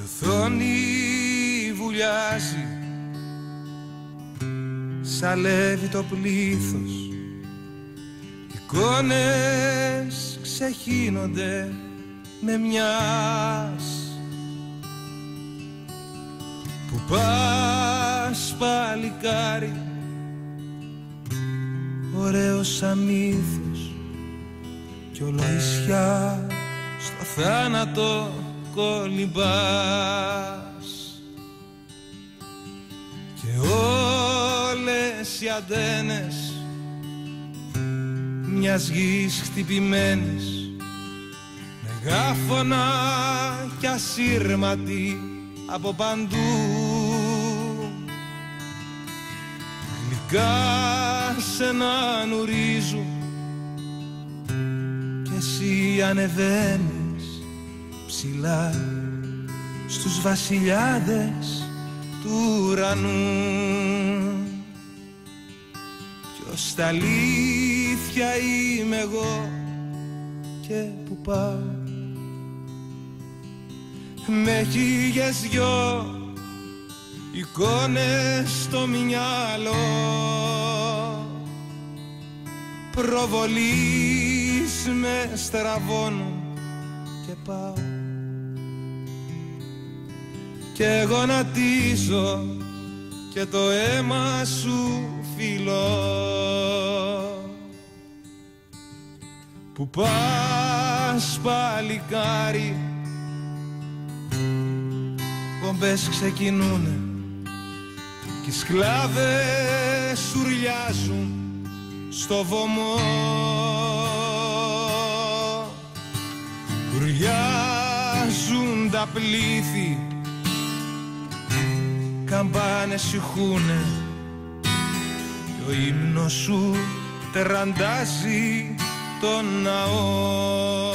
οθόνη βουλιάζει, σαλεύει το πλήθος, εικόνες ξεχύνονται με μιας. Που πας παλικάρι, ωραίος σαν μύθος, κι όλο νησιά στο θάνατο κολυμπάς. Και όλες οι αντένες μιας γης χτυπημένες, μεγάφωνα κι ασύρματοι από παντού, γλυκά σε να νουρίζουν κι εσύ ανεβαίνεις ψηλά στους βασιλιάδες του ουρανού. Κι ως τα αλήθεια είμαι εγώ και που πάω, με χίλιες δυο εικόνες στο μυαλό, προβολείς με στραβώνουν και πάω και γονατίζω και το αίμα σου φιλώ. Που πας παλικάρι, πομπές ξεκινούνε κι οι σκλάβες σουριάζουν στο βωμό. Κουριάζουν τα πλήθη, καμπάνες ηχούνε κι ο ύμνος σου τεραντάζει τον ναό.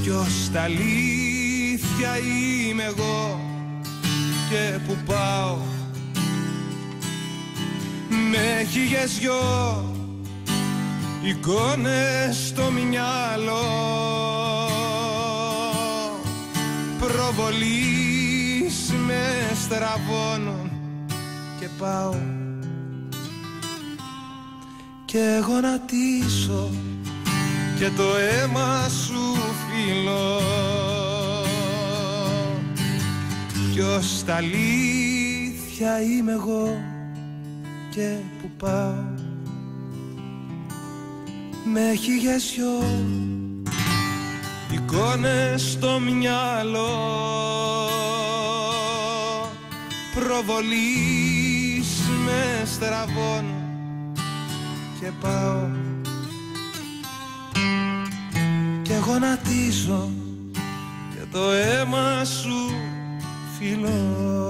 Κι ως τα αλήθεια είμαι εγώ και που πάω, με χίλιες δυο εικόνες στο μυαλό, προβολείς με στραβώνουν και πάω και γονατίσω και το αίμα σου φιλώ. Κι ως τα αλήθεια είμαι εγώ και που πάω, με χίλιες δυο εικόνες στο μυαλό, προβολείς με στραβώνουν και πάω και γονατίζω και το αίμα σου φιλώ.